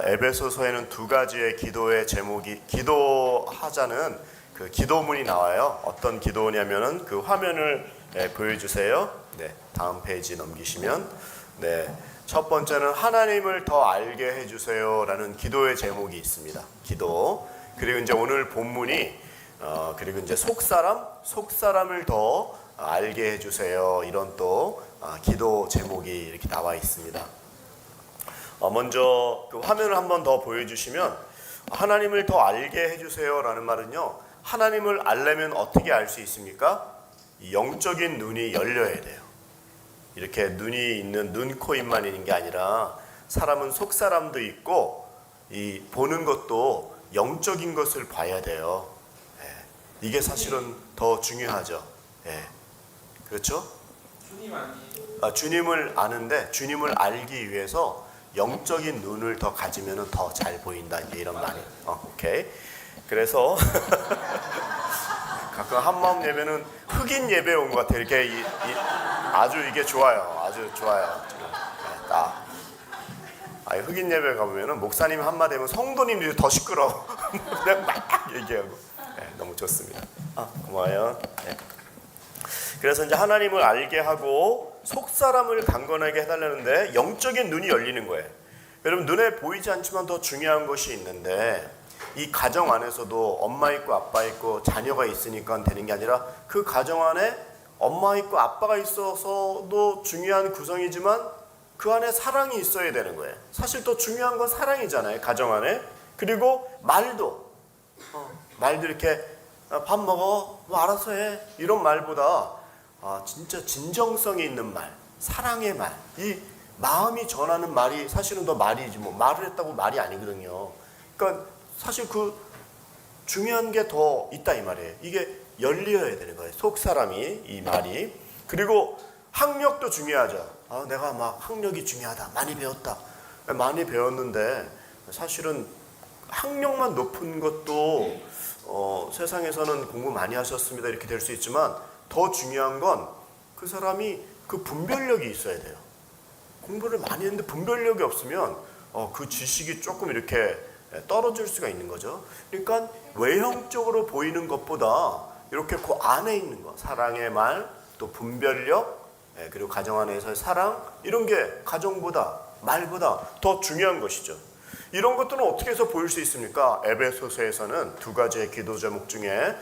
에베소서에는 두 가지의 기도의 제목이 기도하자는 그 기도문이 나와요. 어떤 기도냐면은 그 화면을 보여주세요. 네, 다음 페이지 넘기시면 첫 번째는 하나님을 더 알게 해주세요라는 기도의 제목이 있습니다. 기도. 그리고 이제 오늘 본문이 그리고 이제 속사람을 더 알게 해주세요. 이런 또 기도 제목이 이렇게 나와 있습니다. 먼저 그 화면을 한번 더 보여주시면 하나님을 더 알게 해주세요라는 말은요. 하나님을 알려면 어떻게 알 수 있습니까? 영적인 눈이 열려야 돼요. 이렇게 눈이 있는 눈, 코, 입만 있는 게 아니라 사람은 속사람도 있고 이 보는 것도 영적인 것을 봐야 돼요. 이게 사실은 더 중요하죠. 그렇죠? 주님을 아는데 주님을 알기 위해서 영적인 눈을 더 가지면 더 잘 보인다. 이런 말이에요. 오케이. 그래서 가끔 한마음 예배는 흑인 예배 온 것 같아요. 이렇게 아주 이게 좋아요. 아주 좋아요. 흑인 예배 가보면은 목사님 한마디 하면 성도님들이 더 시끄러워. 그냥 막 얘기하고. 너무 좋습니다. 고마워요. 그래서 이제 하나님을 알게 하고 속사람을 강건하게 해달라는데 영적인 눈이 열리는 거예요. 여러분 눈에 보이지 않지만 더 중요한 것이 있는데 이 가정 안에서도 엄마 있고 아빠 있고 자녀가 있으니까 되는 게 아니라 그 가정 안에 엄마 있고 아빠가 있어서도 중요한 구성이지만 그 안에 사랑이 있어야 되는 거예요. 사실 더 중요한 건 사랑이잖아요. 가정 안에. 그리고 말도 이렇게 밥 먹어 뭐 알아서 해 이런 말보다 진짜 진정성이 있는 말, 사랑의 말, 이 마음이 전하는 말이 사실은 더 말이지 뭐 말을 했다고 말이 아니거든요. 그러니까 사실 그 중요한 게 더 있다 이 말이에요. 이게 열려야 되는 거예요. 속 사람이 이 말이. 그리고 학력도 중요하죠. 내가 막 학력이 중요하다. 많이 배웠다. 많이 배웠는데 사실은 학력만 높은 것도 세상에서는 공부 많이 하셨습니다. 이렇게 될 수 있지만 더 중요한 건 그 사람이 그 분별력이 있어야 돼요. 공부를 많이 했는데 분별력이 없으면 그 지식이 조금 이렇게 떨어질 수가 있는 거죠. 그러니까 외형적으로 보이는 것보다 이렇게 그 안에 있는 거, 사랑의 말, 또 분별력, 그리고 가정 안에서의 사랑, 이런 게 가정보다 말보다 더 중요한 것이죠. 이런 것들은 어떻게 해서 보일 수 있습니까? 에베소서에서는 두 가지의 기도 제목 중에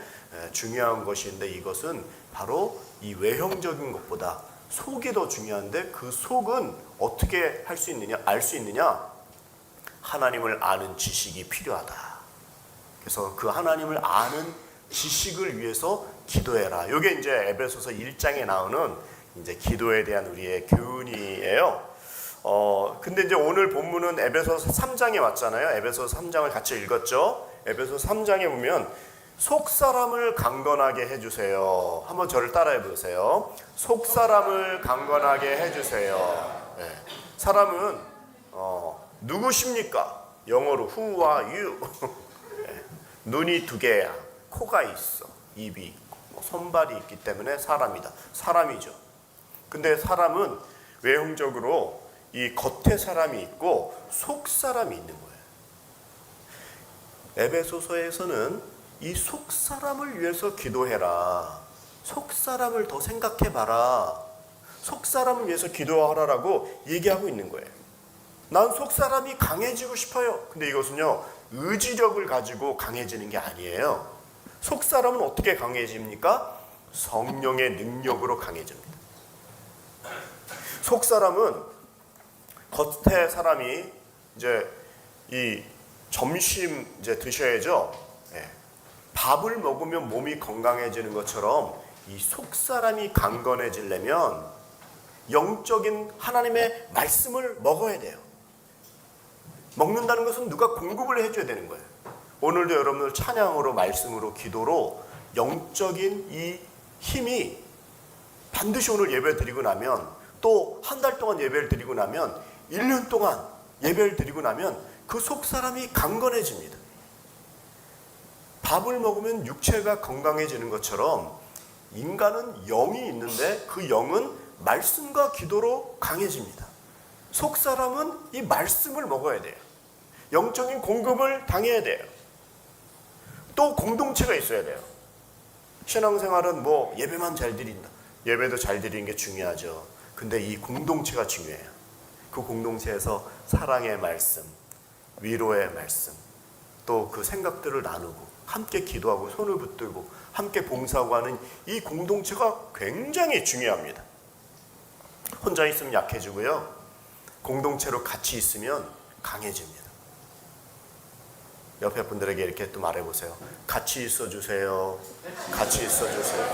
중요한 것이 있는데 이것은 바로 이 외형적인 것보다 속이 더 중요한데 그 속은 어떻게 할 수 있느냐, 알 수 있느냐? 하나님을 아는 지식이 필요하다. 그래서 그 하나님을 아는 지식을 위해서 기도해라. 이게 이제 에베소서 1장에 나오는 이제 기도에 대한 우리의 교훈이에요. 근데 이제 오늘 본문은 에베소서 3장에 왔잖아요. 에베소서 3장을 같이 읽었죠. 에베소서 3장에 보면 속사람을 강건하게 해주세요. 한번 저를 따라해 보세요. 속사람을 강건하게 해주세요. 사람은 누구십니까? 영어로 who와 you. 눈이 두 개야. 코가 있어. 입이 있고 손발이 있기 때문에 사람이다. 사람이죠. 근데 사람은 외형적으로 이 겉에 사람이 있고 속 사람이 있는 거예요. 에베소서에서는 이 속 사람을 위해서 기도해라. 속 사람을 더 생각해봐라. 속 사람을 위해서 기도하라라고 얘기하고 있는 거예요. 난 속 사람이 강해지고 싶어요. 근데 이것은요 의지력을 가지고 강해지는 게 아니에요. 속 사람은 어떻게 강해집니까? 성령의 능력으로 강해집니다. 속 사람은 겉에 사람이 이제 이 점심 이제 드셔야죠. 밥을 먹으면 몸이 건강해지는 것처럼 이 속 사람이 강건해지려면 영적인 하나님의 말씀을 먹어야 돼요. 먹는다는 것은 누가 공급을 해줘야 되는 거예요. 오늘도 여러분들 찬양으로 말씀으로 기도로 영적인 이 힘이 반드시 오늘 예배 드리고 나면 또 한 달 동안 예배를 드리고 나면 1년 동안 예배를 드리고 나면 그 속 사람이 강건해집니다. 밥을 먹으면 육체가 건강해지는 것처럼 인간은 영이 있는데 그 영은 말씀과 기도로 강해집니다. 속 사람은 이 말씀을 먹어야 돼요. 영적인 공급을 당해야 돼요. 또 공동체가 있어야 돼요. 신앙생활은 뭐 예배만 잘 드린다. 예배도 잘 드리는 게 중요하죠. 근데 이 공동체가 중요해요. 그 공동체에서 사랑의 말씀, 위로의 말씀, 또 그 생각들을 나누고 함께 기도하고 손을 붙들고 함께 봉사하고 하는 이 공동체가 굉장히 중요합니다. 혼자 있으면 약해지고요. 공동체로 같이 있으면 강해집니다. 옆에 분들에게 이렇게 또 말해보세요. 같이 있어주세요. 같이 있어주세요.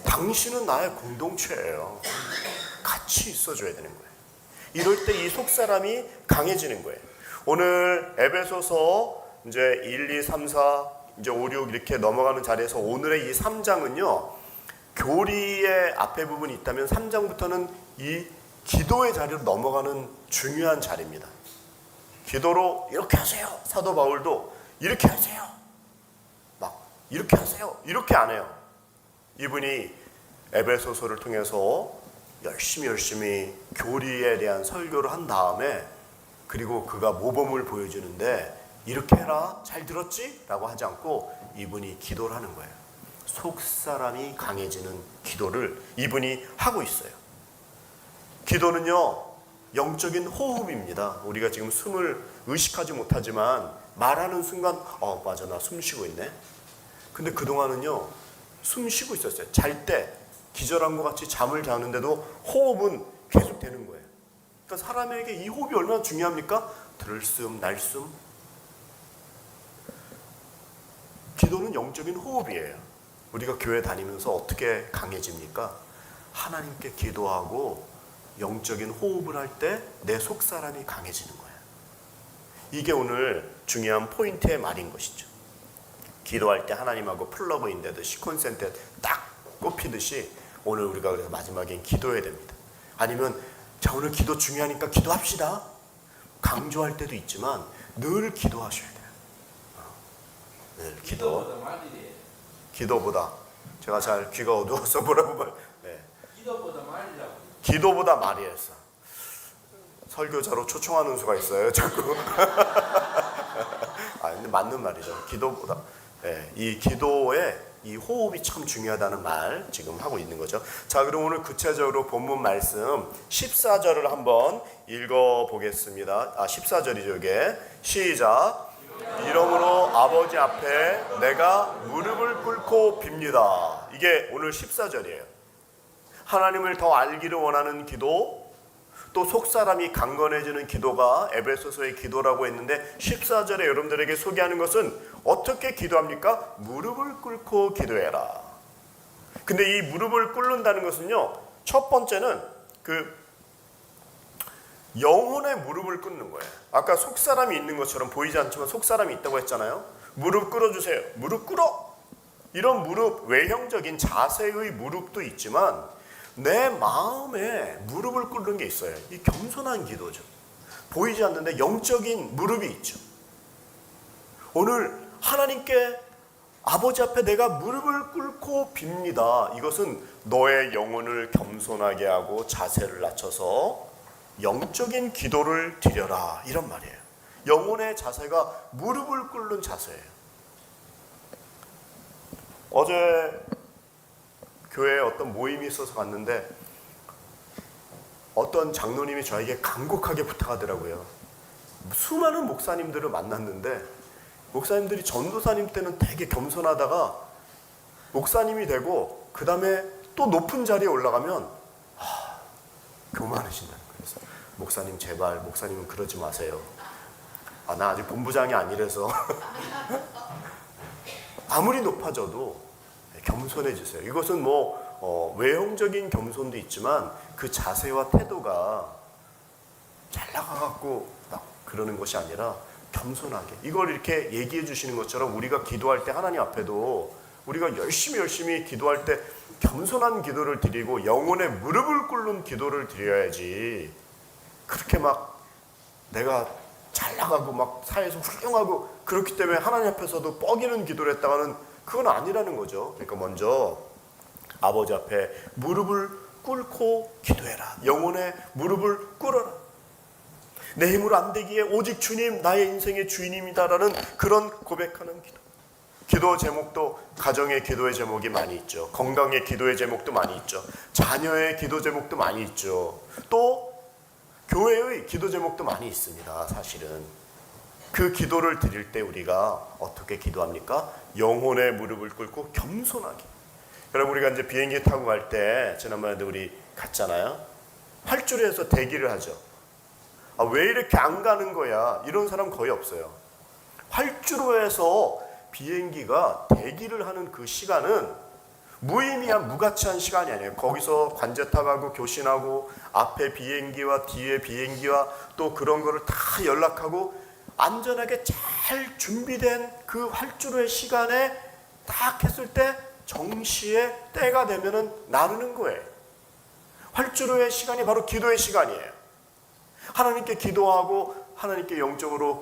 당신은 나의 공동체예요. 같이 있어줘야 되는 거예요. 이럴 때 이 속사람이 강해지는 거예요. 오늘 에베소서 이제 1, 2, 3, 4, 이제 5, 6 이렇게 넘어가는 자리에서 오늘의 이 3장은요. 교리의 앞에 부분이 있다면 3장부터는 이 기도의 자리로 넘어가는 중요한 자리입니다. 기도로 이렇게 하세요. 사도 바울도 이렇게 하세요. 막 이렇게 하세요. 이렇게 안 해요. 이분이 에베소서를 통해서 열심히 교리에 대한 설교를 한 다음에 그리고 그가 모범을 보여주는데 이렇게 해라. 잘 들었지? 라고 하지 않고 이분이 기도를 하는 거예요. 속사람이 강해지는 기도를 이분이 하고 있어요. 기도는요. 영적인 호흡입니다. 우리가 지금 숨을 의식하지 못하지만 말하는 순간 맞아 나 숨 쉬고 있네. 근데 그동안은요. 숨 쉬고 있었어요. 잘 때 기절한 것 같이 잠을 자는데도 호흡은 계속 되는 거예요. 그러니까 사람에게 이 호흡이 얼마나 중요합니까? 들숨 날숨. 기도는 영적인 호흡이에요. 우리가 교회 다니면서 어떻게 강해집니까? 하나님께 기도하고 영적인 호흡을 할 때 내 속사람이 강해지는 거예요. 이게 오늘 중요한 포인트의 말인 것이죠. 기도할 때 하나님하고 플러그인 되듯이 콘센트에 딱 꼽히듯이 오늘 우리가 그래서 마지막엔 기도해야 됩니다. 아니면 자 오늘 기도 중요하니까 기도합시다. 강조할 때도 있지만 늘 기도하셔야 돼요. 늘 기도보다 제가 잘 귀가 어두워서 뭐라고 말. 네. 기도보다 말이라고. 기도보다 말이었어. 설교자로 초청하는 수가 있어요. 자꾸. 근데 맞는 말이죠. 기도보다. 네, 이 기도에 이 호흡이 참 중요하다는 말 지금 하고 있는 거죠. 자, 그럼 오늘 구체적으로 본문 말씀 14절을 한번 읽어보겠습니다. 14절이죠 이게. 시작. 이러므로 아버지 앞에 내가 무릎을 꿇고 빕니다. 이게 오늘 14절이에요. 하나님을 더 알기를 원하는 기도, 또 속사람이 강건해지는 기도가 에베소서의 기도라고 했는데 14절에 여러분들에게 소개하는 것은 어떻게 기도합니까? 무릎을 꿇고 기도해라. 근데 이 무릎을 꿇는다는 것은요, 첫 번째는 영혼의 무릎을 꿇는 거예요. 아까 속사람이 있는 것처럼 보이지 않지만 속사람이 있다고 했잖아요. 무릎 꿇어주세요. 무릎 꿇어. 이런 무릎, 외형적인 자세의 무릎도 있지만 내 마음에 무릎을 꿇는 게 있어요. 이 겸손한 기도죠. 보이지 않는데 영적인 무릎이 있죠. 오늘 하나님께 아버지 앞에 내가 무릎을 꿇고 빕니다. 이것은 너의 영혼을 겸손하게 하고 자세를 낮춰서 영적인 기도를 드려라 이런 말이에요. 영혼의 자세가 무릎을 꿇는 자세예요. 어제 교회에 어떤 모임이 있어서 갔는데 어떤 장로님이 저에게 간곡하게 부탁하더라고요. 수많은 목사님들을 만났는데 목사님들이 전도사님 때는 되게 겸손하다가 목사님이 되고 그 다음에 또 높은 자리에 올라가면 교만하신다는 거예요. 그래서 목사님 제발 목사님은 그러지 마세요. 나 아직 본부장이 아니라서 아무리 높아져도 겸손해지세요. 이것은 외형적인 겸손도 있지만 그 자세와 태도가 잘 나가갖고 막 그러는 것이 아니라 겸손하게 이걸 이렇게 얘기해 주시는 것처럼 우리가 기도할 때 하나님 앞에도 우리가 열심히 기도할 때 겸손한 기도를 드리고 영혼의 무릎을 꿇는 기도를 드려야지 그렇게 막 내가 잘 나가고 막 사회에서 훌륭하고 그렇기 때문에 하나님 앞에서도 뻐기는 기도를 했다가는 그건 아니라는 거죠. 그러니까 먼저 아버지 앞에 무릎을 꿇고 기도해라. 영혼의 무릎을 꿇어라. 내 힘으로 안 되기에 오직 주님 나의 인생의 주인입니다라는 그런 고백하는 기도. 기도 제목도 가정의 기도의 제목이 많이 있죠. 건강의 기도의 제목도 많이 있죠. 자녀의 기도 제목도 많이 있죠. 또 교회의 기도 제목도 많이 있습니다. 사실은 그 기도를 드릴 때 우리가 어떻게 기도합니까? 영혼의 무릎을 꿇고 겸손하게. 여러분 우리가 이제 비행기 타고 갈 때 지난번에도 우리 갔잖아요. 활주로에서 대기를 하죠. 왜 이렇게 안 가는 거야? 이런 사람 거의 없어요. 활주로에서 비행기가 대기를 하는 그 시간은 무의미한 무가치한 시간이 아니에요. 거기서 관제탑하고 교신하고 앞에 비행기와 뒤에 비행기와 또 그런 거를 다 연락하고 안전하게 잘 준비된 그 활주로의 시간에 딱 했을 때 정시에 때가 되면은 나르는 거예요. 활주로의 시간이 바로 기도의 시간이에요. 하나님께 기도하고 하나님께 영적으로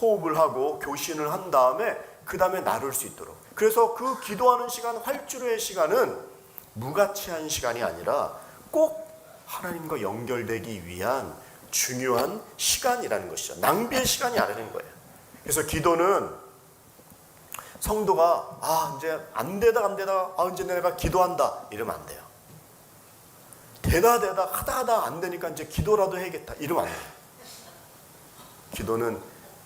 호흡을 하고 교신을 한 다음에 그 다음에 나를 수 있도록. 그래서 그 기도하는 시간, 활주로의 시간은 무가치한 시간이 아니라 꼭 하나님과 연결되기 위한 중요한 시간이라는 것이죠. 낭비의 시간이 아니라는 거예요. 그래서 기도는 성도가 이제 안 되다 이제 내가 기도한다 이러면 안 돼요. 되다 하다 안 되니까 이제 기도라도 해야겠다 이러면 안 돼요. 기도는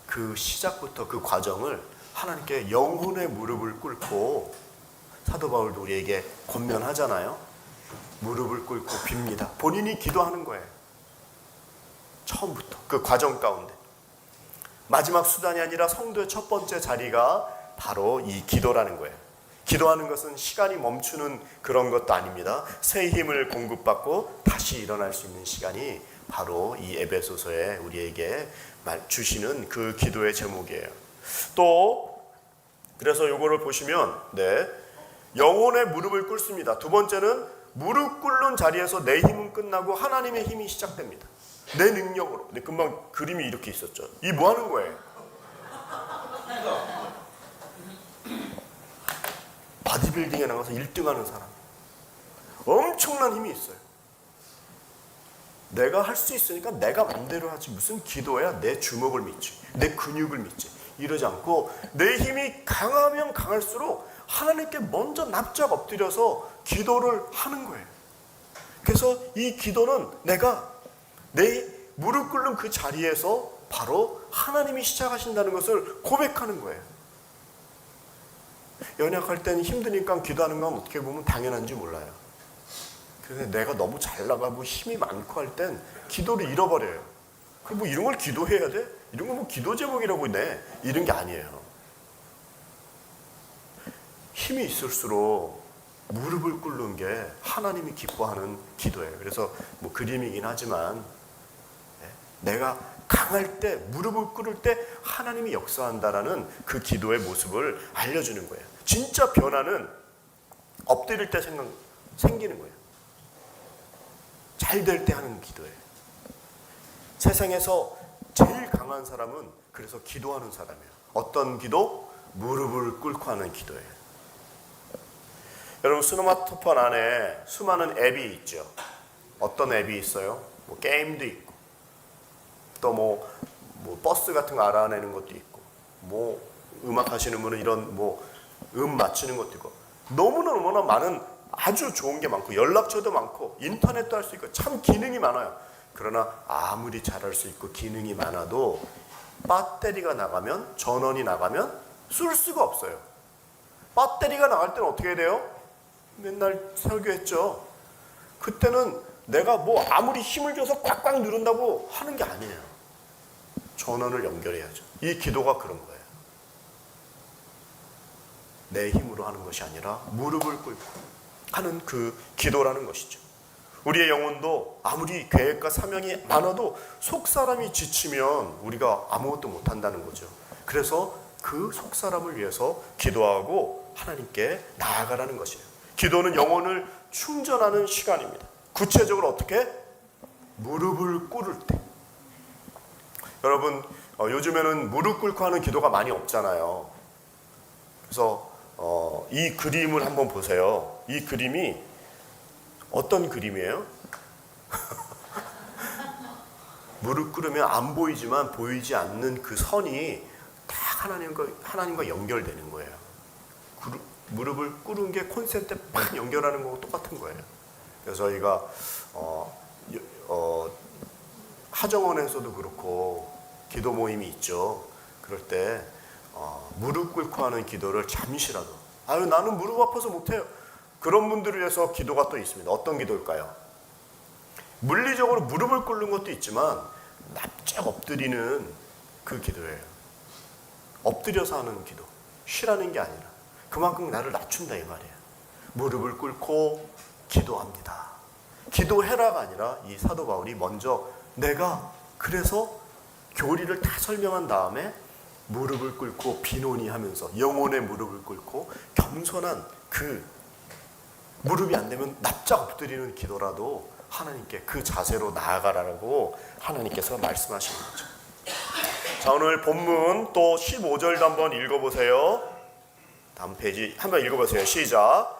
그 시작부터 그 과정을 하나님께 영혼의 무릎을 꿇고, 사도 바울도 우리에게 권면하잖아요. 무릎을 꿇고 빕니다. 본인이 기도하는 거예요. 처음부터 그 과정 가운데 마지막 수단이 아니라 성도의 첫 번째 자리가 바로 이 기도라는 거예요. 기도하는 것은 시간이 멈추는 그런 것도 아닙니다. 새 힘을 공급받고 다시 일어날 수 있는 시간이 바로 이 에베소서에 우리에게 주시는 그 기도의 제목이에요. 또 그래서 요거를 보시면 영혼의 무릎을 꿇습니다. 두 번째는 무릎 꿇는 자리에서 내 힘은 끝나고 하나님의 힘이 시작됩니다. 내 능력으로. 근데 금방 그림이 이렇게 있었죠. 이 뭐 하는 거예요? 바디빌딩에 나가서 1등 하는 사람. 엄청난 힘이 있어요. 내가 할 수 있으니까 내가 맘대로 하지. 무슨 기도야? 내 주먹을 믿지. 내 근육을 믿지. 이러지 않고 내 힘이 강하면 강할수록 하나님께 먼저 납작 엎드려서 기도를 하는 거예요. 그래서 이 기도는 내가 내 무릎 꿇는 그 자리에서 바로 하나님이 시작하신다는 것을 고백하는 거예요. 연약할 때는 힘드니까 기도하는 건 어떻게 보면 당연한지 몰라요. 그런데 내가 너무 잘 나가고 힘이 많고 할 땐 기도를 잃어버려요. 그럼 뭐 이런 걸 기도해야 돼? 이런 거 뭐 기도 제목이라고 내? 이런 게 아니에요. 힘이 있을수록 무릎을 꿇는 게 하나님이 기뻐하는 기도예요. 그래서 뭐 그림이긴 하지만 내가 강할 때, 무릎을 꿇을 때 하나님이 역사한다라는 그 기도의 모습을 알려주는 거예요. 진짜 변화는 엎드릴 때 생기는 거예요. 잘 될 때 하는 기도예요. 세상에서 제일 강한 사람은 그래서 기도하는 사람이에요. 어떤 기도? 무릎을 꿇고 하는 기도예요. 여러분 스마트폰 안에 수많은 앱이 있죠. 어떤 앱이 있어요? 뭐 게임도 있고 또 뭐 버스 같은 거 알아내는 것도 있고 뭐 음악 하시는 분은 이런 뭐 맞추는 것도 있고 너무나 많은 아주 좋은 게 많고 연락처도 많고 인터넷도 할 수 있고 참 기능이 많아요. 그러나 아무리 잘할 수 있고 기능이 많아도 배터리가 나가면 전원이 나가면 쓸 수가 없어요. 배터리가 나갈 때는 어떻게 해야 돼요? 맨날 설교했죠. 그때는 내가 뭐 아무리 힘을 줘서 꽉꽉 누른다고 하는 게 아니에요. 전원을 연결해야죠. 이 기도가 그런 거예요. 내 힘으로 하는 것이 아니라 무릎을 꿇고 하는 그 기도라는 것이죠. 우리의 영혼도 아무리 계획과 사명이 많아도 속사람이 지치면 우리가 아무것도 못한다는 거죠. 그래서 그 속사람을 위해서 기도하고 하나님께 나아가라는 것이에요. 기도는 영혼을 충전하는 시간입니다. 구체적으로 어떻게? 무릎을 꿇을 때. 여러분 요즘에는 무릎 꿇고 하는 기도가 많이 없잖아요. 그래서 이 그림을 한번 보세요. 이 그림이 어떤 그림이에요? 무릎 꿇으면 안 보이지만 보이지 않는 그 선이 다 하나님과 연결되는 거예요. 무릎을 꿇은 게 콘센트에 팍 연결하는 거고 똑같은 거예요. 그래서 저희가 하정원에서도 그렇고 기도 모임이 있죠. 그럴 때 무릎 꿇고 하는 기도를 잠시라도, 나는 무릎 아파서 못해요, 그런 분들을 위해서 기도가 또 있습니다. 어떤 기도일까요? 물리적으로 무릎을 꿇는 것도 있지만 납작 엎드리는 그 기도예요. 엎드려서 하는 기도, 쉬라는 게 아니라 그만큼 나를 낮춘다 이 말이에요. 무릎을 꿇고 기도합니다. 기도해라가 아니라 이 사도 바울이 먼저 내가 그래서 교리를 다 설명한 다음에 무릎을 꿇고 비논이 하면서 영혼의 무릎을 꿇고 겸손한 그 무릎이 안 되면 납작 엎드리는 기도라도 하나님께 그 자세로 나아가라고 하나님께서 말씀하시는 거죠. 자, 오늘 본문 또 15절도 한번 읽어보세요. 다음 페이지 한번 읽어보세요. 시작.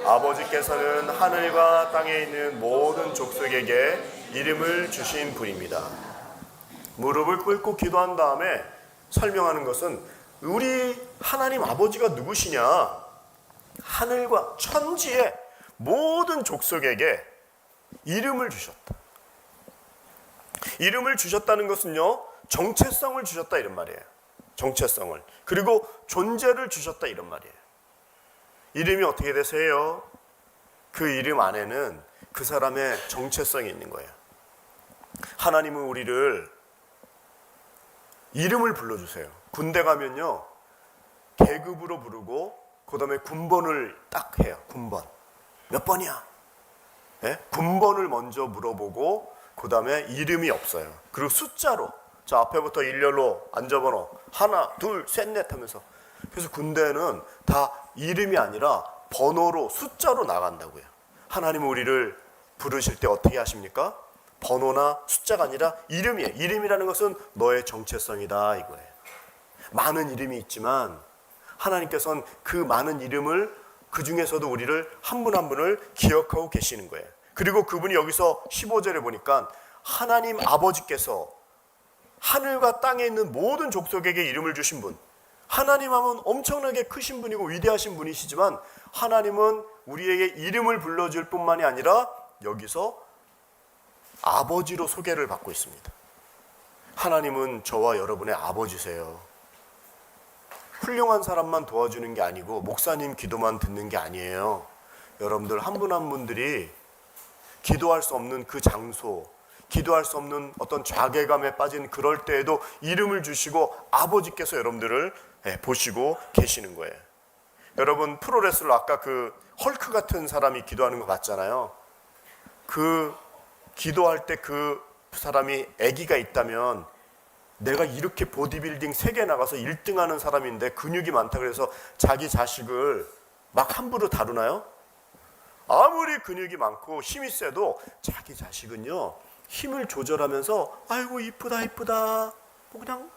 아버지께서는 하늘과 땅에 있는 모든 족속에게 이름을 주신 분입니다. 무릎을 꿇고 기도한 다음에 설명하는 것은 우리 하나님 아버지가 누구시냐, 하늘과 천지의 모든 족속에게 이름을 주셨다. 이름을 주셨다는 것은요, 정체성을 주셨다 이런 말이에요. 정체성을. 그리고 존재를 주셨다 이런 말이에요. 이름이 어떻게 되세요? 그 이름 안에는 그 사람의 정체성이 있는 거예요. 하나님은 우리를 이름을 불러주세요. 군대 가면요, 계급으로 부르고 그 다음에 군번을 딱 해요. 군번. 몇 번이야? 네? 군번을 먼저 물어보고 그 다음에 이름이 없어요. 그리고 숫자로, 자, 앞에부터 일렬로 앉아번호 하나 둘 셋 넷 하면서. 그래서 군대는 다 이름이 아니라 번호로, 숫자로 나간다고요. 하나님은 우리를 부르실 때 어떻게 하십니까? 번호나 숫자가 아니라 이름이에요. 이름이라는 것은 너의 정체성이다 이거예요. 많은 이름이 있지만 하나님께서는 그 많은 이름을, 그 중에서도 우리를 한 분 한 분을 기억하고 계시는 거예요. 그리고 그분이 여기서 15절에 보니까 하나님 아버지께서 하늘과 땅에 있는 모든 족속에게 이름을 주신 분, 하나님 하면 엄청나게 크신 분이고 위대하신 분이시지만 하나님은 우리에게 이름을 불러줄 뿐만이 아니라 여기서 아버지로 소개를 받고 있습니다. 하나님은 저와 여러분의 아버지세요. 훌륭한 사람만 도와주는 게 아니고 목사님 기도만 듣는 게 아니에요. 여러분들 한 분 한 분들이 기도할 수 없는 그 장소, 기도할 수 없는 어떤 좌괴감에 빠진 그럴 때에도 이름을 주시고 아버지께서 여러분들을 보시고 계시는 거예요. 여러분, 프로레슬러 아까 그 헐크 같은 사람이 기도하는 거 봤잖아요. 그 기도할 때 그 사람이 아기가 있다면 내가 이렇게 보디빌딩 세계 나가서 1등 하는 사람인데 근육이 많다 그래서 자기 자식을 막 함부로 다루나요? 아무리 근육이 많고 힘이 세도 자기 자식은요, 힘을 조절하면서 아이고 이쁘다 이쁘다 뭐 그냥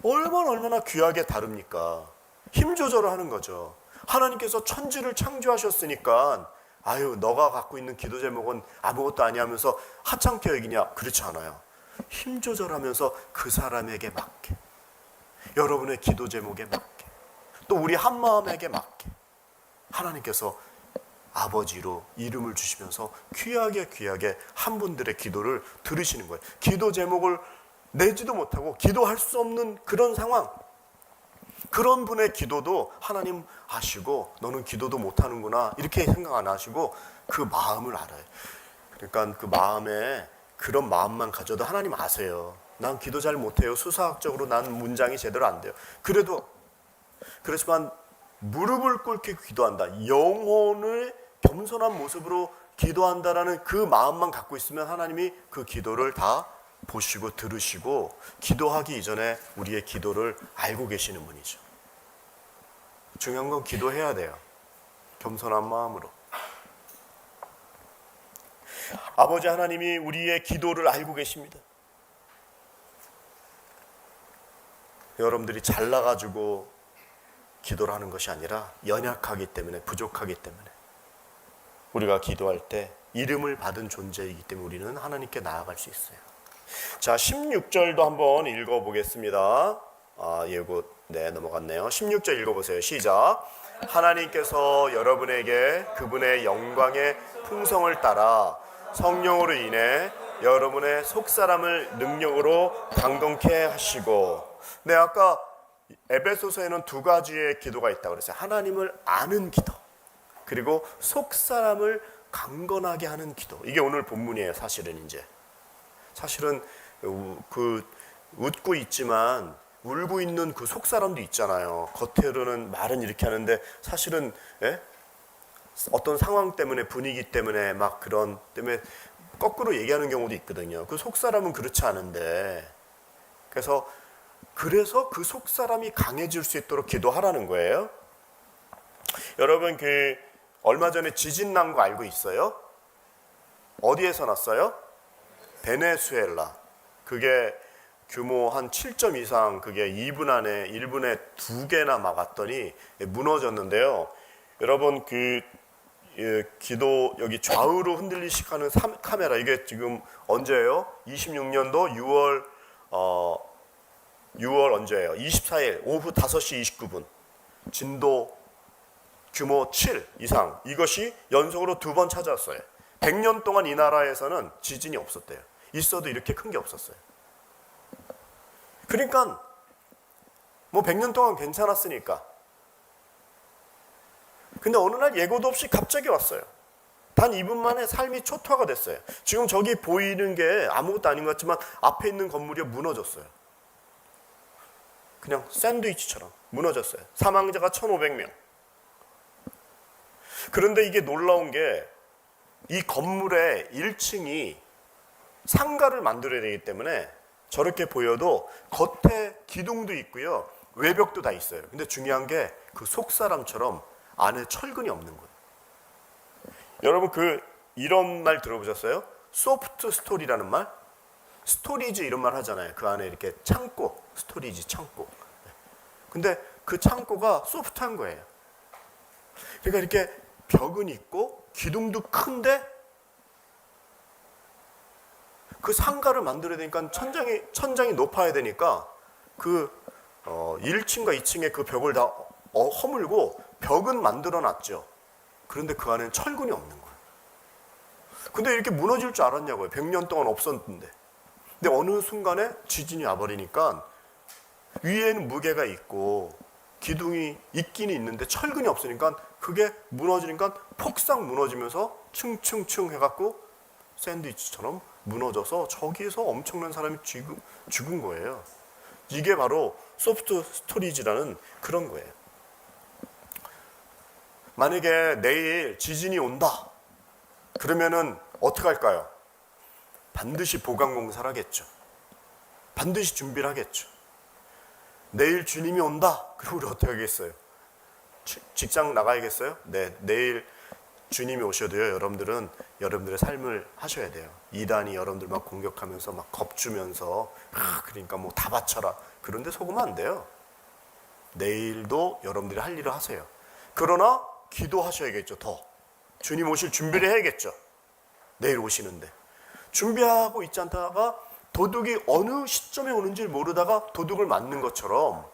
얼마나 귀하게 다룹니까? 힘 조절을 하는 거죠. 하나님께서 천지를 창조하셨으니까 아유 너가 갖고 있는 기도 제목은 아무것도 아니야 하면서 하찮게 여기냐? 그렇지 않아요. 힘 조절하면서 그 사람에게 맞게, 여러분의 기도 제목에 맞게, 또 우리 한마음에게 맞게 하나님께서 아버지로 이름을 주시면서 귀하게 한 분들의 기도를 들으시는 거예요. 기도 제목을 내지도 못하고 기도할 수 없는 그런 상황, 그런 분의 기도도 하나님 아시고 너는 기도도 못하는구나 이렇게 생각 안 하시고 그 마음을 알아요. 그러니까 그 마음에 그런 마음만 가져도 하나님 아세요. 난 기도 잘 못해요. 수사학적으로 난 문장이 제대로 안 돼요. 그렇지만 무릎을 꿇게 기도한다, 영혼을 겸손한 모습으로 기도한다라는 그 마음만 갖고 있으면 하나님이 그 기도를 다 보시고 들으시고 기도하기 이전에 우리의 기도를 알고 계시는 분이죠. 중요한 건 기도해야 돼요. 겸손한 마음으로. 아버지 하나님이 우리의 기도를 알고 계십니다. 여러분들이 잘나가지고 기도를 하는 것이 아니라 연약하기 때문에, 부족하기 때문에 우리가 기도할 때 이름을 받은 존재이기 때문에 우리는 하나님께 나아갈 수 있어요. 자, 16절도 한번 읽어보겠습니다. 예고 넘어갔네요. 16절 읽어보세요. 시작. 하나님께서 여러분에게 그분의 영광의 풍성을 따라 성령으로 인해 여러분의 속사람을 능력으로 강건케 하시고. 네, 아까 에베소서에는 두 가지의 기도가 있다고 그랬어요. 하나님을 아는 기도, 그리고 속사람을 강건하게 하는 기도. 이게 오늘 본문이에요. 사실은 그 웃고 있지만 울고 있는 그 속사람도 있잖아요. 겉으로는 말은 이렇게 하는데 사실은 어떤 상황 때문에, 분위기 때문에, 막 그런 때문에 거꾸로 얘기하는 경우도 있거든요. 그 속사람은 그렇지 않은데, 그래서 그 속사람이 강해질 수 있도록 기도하라는 거예요. 여러분, 그 얼마 전에 지진 난 거 알고 있어요? 어디에서 났어요? 베네수엘라. 그게 규모 한 7점 이상, 그게 2분 안에 1분에 2개나 막았더니 무너졌는데요. 여러분, 기도 여기 좌우로 흔들리식 하는 카메라, 이게 지금 언제예요? 26년도 6월 언제예요? 24일 오후 5시 29분. 진도 규모 7 이상, 이것이 연속으로 2번 찾아왔어요. 100년 동안 이 나라에서는 지진이 없었대요. 있어도 이렇게 큰 게 없었어요. 그러니까 뭐 100년 동안 괜찮았으니까. 근데 어느 날 예고도 없이 갑자기 왔어요. 단 2분 만에 삶이 초토화가 됐어요. 지금 저기 보이는 게 아무것도 아닌 것 같지만 앞에 있는 건물이 무너졌어요. 그냥 샌드위치처럼 무너졌어요. 사망자가 1,500명. 그런데 이게 놀라운 게, 이 건물의 1층이 상가를 만들어야 되기 때문에 저렇게 보여도 겉에 기둥도 있고요, 외벽도 다 있어요. 근데 중요한 게 그 속사람처럼 안에 철근이 없는 거예요. 여러분, 이런 말 들어보셨어요? 소프트 스토리라는 말? 스토리지 이런 말 하잖아요. 그 안에 이렇게 창고, 스토리지 창고. 근데 그 창고가 소프트한 거예요. 그러니까 이렇게 벽은 있고 기둥도 큰데 그 상가를 만들어야 되니까 천장이 높아야 되니까 1층과 2층의 그 벽을 다 허물고 벽은 만들어 놨죠. 그런데 그 안에는 철근이 없는 거예요. 근데 이렇게 무너질 줄 알았냐고요. 100년 동안 없었는데. 근데 어느 순간에 지진이 와버리니까 위에는 무게가 있고 기둥이 있긴 있는데 철근이 없으니까 그게 무너지니까 폭삭 무너지면서 층층층 해갖고 샌드위치처럼 무너져서 저기에서 엄청난 사람이 죽은 거예요. 이게 바로 소프트 스토리지라는 그런 거예요. 만약에 내일 지진이 온다 그러면은 어떻게 할까요? 반드시 보강 공사를 하겠죠. 반드시 준비를 하겠죠. 내일 주님이 온다 그럼 우리 어떻게 하겠어요? 직장 나가야겠어요? 네, 내일 주님이 오셔도요, 여러분들은 여러분들의 삶을 하셔야 돼요. 이단이 여러분들 막 공격하면서 막 겁주면서 그러니까 뭐 다 바쳐라, 그런데 속으면 안 돼요. 내일도 여러분들이 할 일을 하세요. 그러나 기도하셔야겠죠. 더 주님 오실 준비를 해야겠죠. 내일 오시는데 준비하고 있지 않다가 도둑이 어느 시점에 오는지 모르다가 도둑을 맞는 것처럼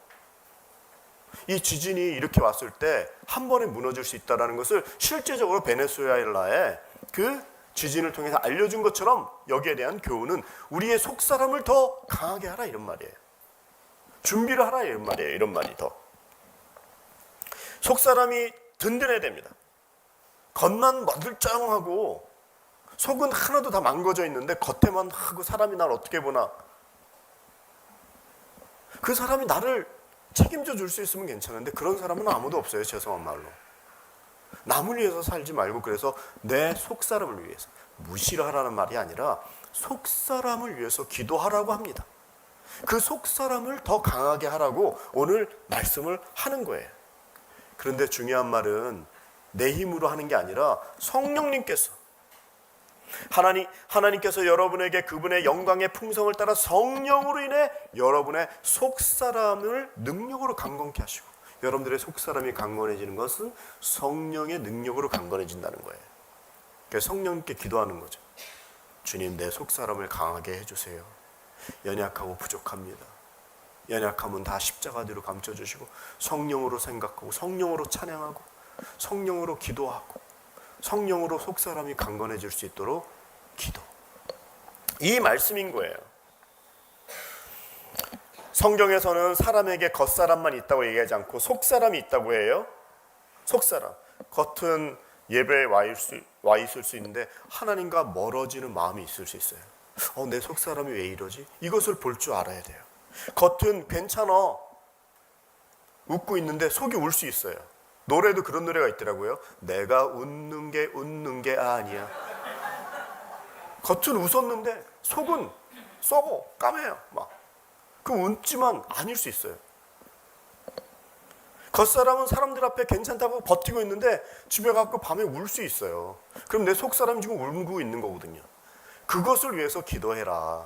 이 지진이 이렇게 왔을 때 한 번에 무너질 수 있다는 것을 실제적으로 베네수엘라의 그 지진을 통해서 알려준 것처럼 여기에 대한 교훈은 우리의 속사람을 더 강하게 하라 이런 말이에요. 준비를 하라 이런 말이에요. 이런 말이 더. 속사람이 든든해야 됩니다. 겉만 멀쩡하고 속은 하나도 다 망가져 있는데 겉에만 하고 사람이 날 어떻게 보나. 그 사람이 나를 책임져 줄 수 있으면 괜찮은데 그런 사람은 아무도 없어요. 죄송한 말로. 남을 위해서 살지 말고 그래서 내 속사람을 위해서, 무시를 하라는 말이 아니라 속사람을 위해서 기도하라고 합니다. 그 속사람을 더 강하게 하라고 오늘 말씀을 하는 거예요. 그런데 중요한 말은 내 힘으로 하는 게 아니라 성령님께서, 하나님께서 여러분에게 그분의 영광의 풍성을 따라 성령으로 인해 여러분의 속사람을 능력으로 강건케 하시고, 여러분들의 속사람이 강건해지는 것은 성령의 능력으로 강건해진다는 거예요. 그래서 성령님께 기도하는 거죠. 주님, 내 속사람을 강하게 해주세요. 연약하고 부족합니다. 연약함은 다 십자가 뒤로 감춰주시고 성령으로 생각하고 성령으로 찬양하고 성령으로 기도하고 성령으로 속사람이 강건해질 수 있도록 기도. 이 말씀인 거예요. 성경에서는 사람에게 겉사람만 있다고 얘기하지 않고 속사람이 있다고 해요. 속사람. 겉은 예배에 와 있을 수 있는데 하나님과 멀어지는 마음이 있을 수 있어요. 내 속사람이 왜 이러지? 이것을 볼 줄 알아야 돼요. 겉은 괜찮아. 웃고 있는데 속이 울 수 있어요. 노래도 그런 노래가 있더라고요. 내가 웃는 게 아니야. 겉은 웃었는데 속은 썩어, 까매요. 막. 그럼 웃지만 아닐 수 있어요. 겉사람은 사람들 앞에 괜찮다고 버티고 있는데 집에 가서 밤에 울 수 있어요. 그럼 내 속사람이 지금 울고 있는 거거든요. 그것을 위해서 기도해라.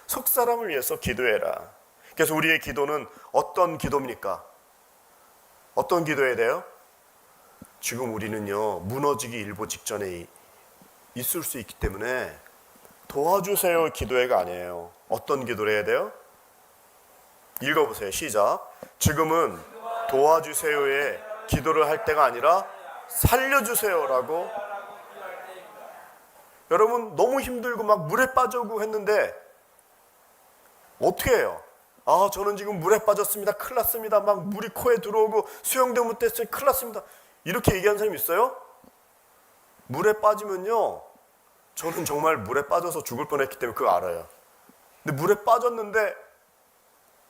속사람을 위해서 기도해라. 그래서 우리의 기도는 어떤 기도입니까? 어떤 기도해야 돼요? 지금 우리는요, 무너지기 일보 직전에 있을 수 있기 때문에 도와주세요 기도회가 아니에요. 어떤 기도를 해야 돼요? 읽어보세요. 시작. 지금은 도와주세요의 기도를 할 때가 아니라 살려주세요라고. 여러분 너무 힘들고 막 물에 빠져고 했는데 어떻게 해요? 저는 지금 물에 빠졌습니다. 큰일 났습니다. 막 물이 코에 들어오고 수영도 못했어요. 큰일 났습니다. 이렇게 얘기하는 사람이 있어요? 물에 빠지면요, 저는 정말 물에 빠져서 죽을 뻔했기 때문에 그거 알아요. 근데 물에 빠졌는데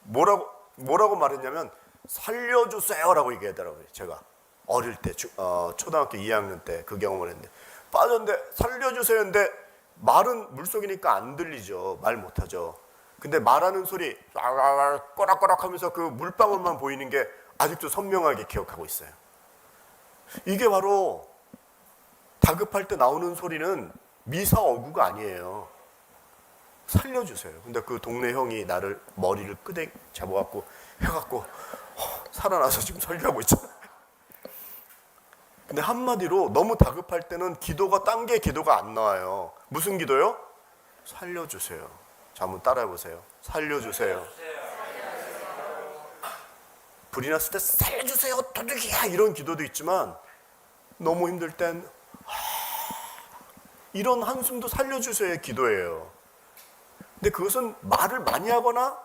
뭐라고 말했냐면 살려주세요라고 얘기하더라고요. 제가 어릴 때 초등학교 2학년 때 그 경험을 했는데 빠졌는데 살려주세요인데 말은 물속이니까 안 들리죠. 말 못하죠. 근데 말하는 소리 꼬락꼬락 하면서 그 물방울만 보이는 게 아직도 선명하게 기억하고 있어요. 이게 바로 다급할 때 나오는 소리는 미사어구가 아니에요. 살려주세요. 근데 그 동네 형이 나를 머리를 끄댕 잡아갖고 해갖고 살아나서 지금 설교하고 있잖아요. 근데 한마디로 너무 다급할 때는 기도가 딴 게 기도가 안 나와요. 무슨 기도요? 살려주세요. 자, 한번 따라해보세요. 살려주세요. 불이 났을 때 살려주세요 도둑이야 이런 기도도 있지만 너무 힘들 땐 이런 한숨도 살려주세요의 기도예요. 근데 그것은 말을 많이 하거나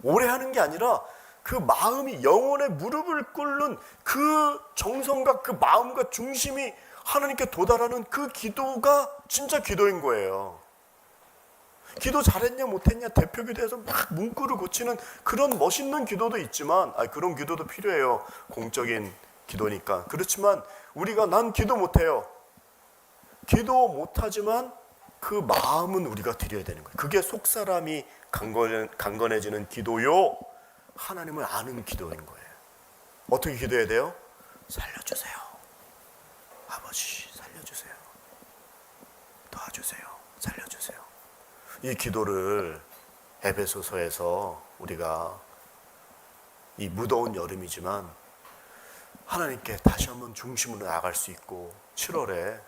오래 하는 게 아니라 그 마음이 영혼의 무릎을 꿇는 그 정성과 그 마음과 중심이 하나님께 도달하는 그 기도가 진짜 기도인 거예요. 기도 잘했냐 못했냐 대표기도에서 막 문구를 고치는 그런 멋있는 기도도 있지만 그런 기도도 필요해요. 공적인 기도니까. 그렇지만 우리가 난 기도 못해요. 기도 못하지만 그 마음은 우리가 드려야 되는 거예요. 그게 속사람이 강건해지는 기도요. 하나님을 아는 기도인 거예요. 어떻게 기도해야 돼요? 살려주세요. 아버지 살려주세요. 도와주세요. 살려주세요. 이 기도를 에베소서에서 우리가 이 무더운 여름이지만 하나님께 다시 한번 중심으로 나아갈 수 있고 7월에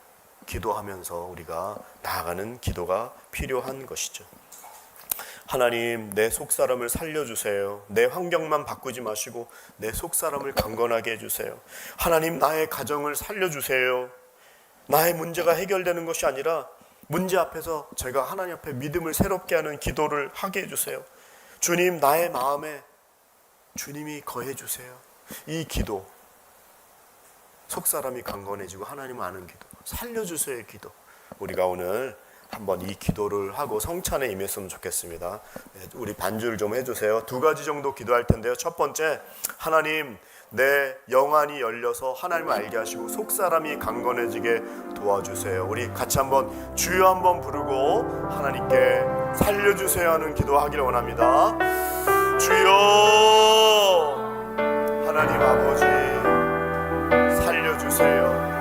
기도하면서 우리가 나아가는 기도가 필요한 것이죠. 하나님, 내 속사람을 살려주세요. 내 환경만 바꾸지 마시고 내 속사람을 강건하게 해주세요. 하나님, 나의 가정을 살려주세요. 나의 문제가 해결되는 것이 아니라 문제 앞에서 제가 하나님 앞에 믿음을 새롭게 하는 기도를 하게 해주세요. 주님, 나의 마음에 주님이 거해주세요. 이 기도, 속사람이 강건해지고 하나님을 아는 기도, 살려주세요의 기도, 우리가 오늘 한번 이 기도를 하고 성찬에 임했으면 좋겠습니다. 우리 반주를 좀 해주세요. 2가지 정도 기도할 텐데요. 첫 번째, 하나님, 내 영안이 열려서 하나님을 알게 하시고 속사람이 강건해지게 도와주세요. 우리 같이 한번 주여 한번 부르고 하나님께 살려주세요 하는 기도하기를 원합니다. 주여, 하나님 아버지 살려주세요.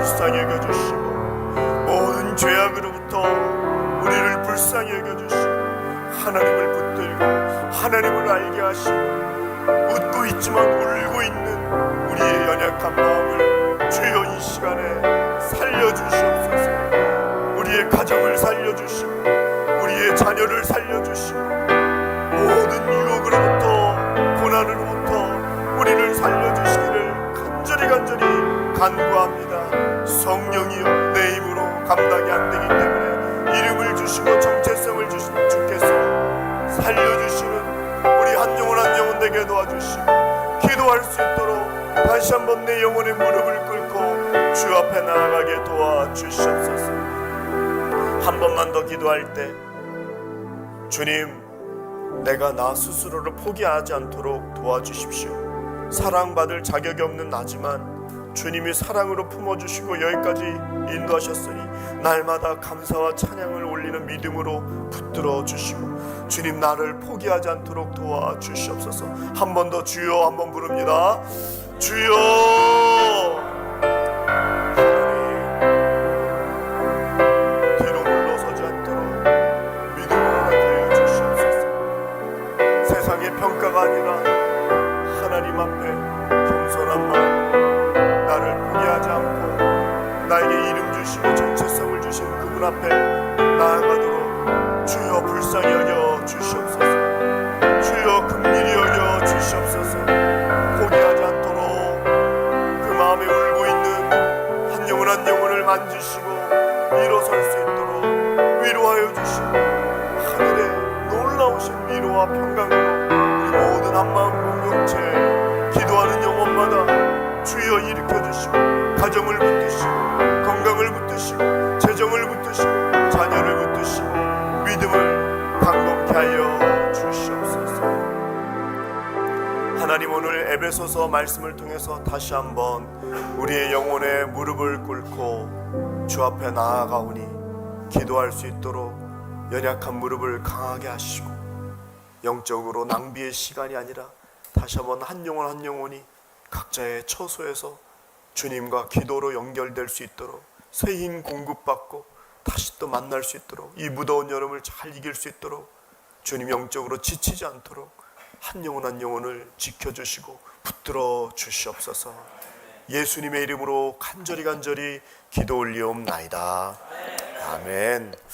불쌍히 여겨주시고 모든 죄악으로부터 우리를 불쌍히 여겨주시고 하나님을 붙들고 하나님을 알게 하시고 웃고 있지만 울고 있는 우리의 연약한 마음을 주여 이 시간에 살려주시옵소서. 우리의 가정을 살려주시옵소서. 살려주시고 우리의 자녀를 살려주시고 모든 유혹으로부터 고난으로부터 우리를 살려주시기를 간절히 간구합니다. 성령이여, 내 힘으로 감당이 안 되기 때문에 이름을 주시고 정체성을 주신 주께서 살려주시는 우리 한 영혼 되게 도와주시고 기도할 수 있도록 다시 한번 내 영혼의 무릎을 꿇고 주 앞에 나아가게 도와주시옵소서. 한 번만 더 기도할 때 주님, 내가 나 스스로를 포기하지 않도록 도와주십시오. 사랑받을 자격이 없는 나지만 주님이 사랑으로 품어주시고 여기까지 인도하셨으니 날마다 감사와 찬양을 올리는 믿음으로 붙들어 주시고 주님, 나를 포기하지 않도록 도와주시옵소서. 한 번 더 주여 한번 부릅니다. 주여. 하나님, 뒤로 물러서지 않도록 믿음으로 하게 해 주시옵소서. 세상의 평가가 아니라 하나님 앞에 겸손한 마음, 나를 포기하지 않고 나에게 이름 주시고 정체성을 주신 그분 앞에 나아가도록 주여 불쌍히 여겨 주시옵소서. 주여 긍휼히 여겨 주시옵소서. 포기하지 않도록 그 마음에 울고 있는 한 영혼을 만지시고 일어설 수 있도록 위로하여 주시고 하늘의 놀라우신 위로와 평강으로 우리 모든 한마음 공동체 기도하는 영혼마다 주여 일으켜 주시고 가정을 붙드시고 건강을 붙드시고 재정을 붙드시고 자녀를 붙드시고 믿음을 강건케 하여 주시옵소서. 하나님, 오늘 에베소서 말씀을 통해서 다시 한번 우리의 영혼의 무릎을 꿇고 주 앞에 나아가오니 기도할 수 있도록 연약한 무릎을 강하게 하시고 영적으로 낭비의 시간이 아니라 다시 한번 한 영혼이 각자의 처소에서 주님과 기도로 연결될 수 있도록 새 힘 공급받고 다시 또 만날 수 있도록 이 무더운 여름을 잘 이길 수 있도록 주님 영적으로 지치지 않도록 한 영혼을 지켜주시고 붙들어 주시옵소서. 예수님의 이름으로 간절히 기도 올리옵나이다. 아멘.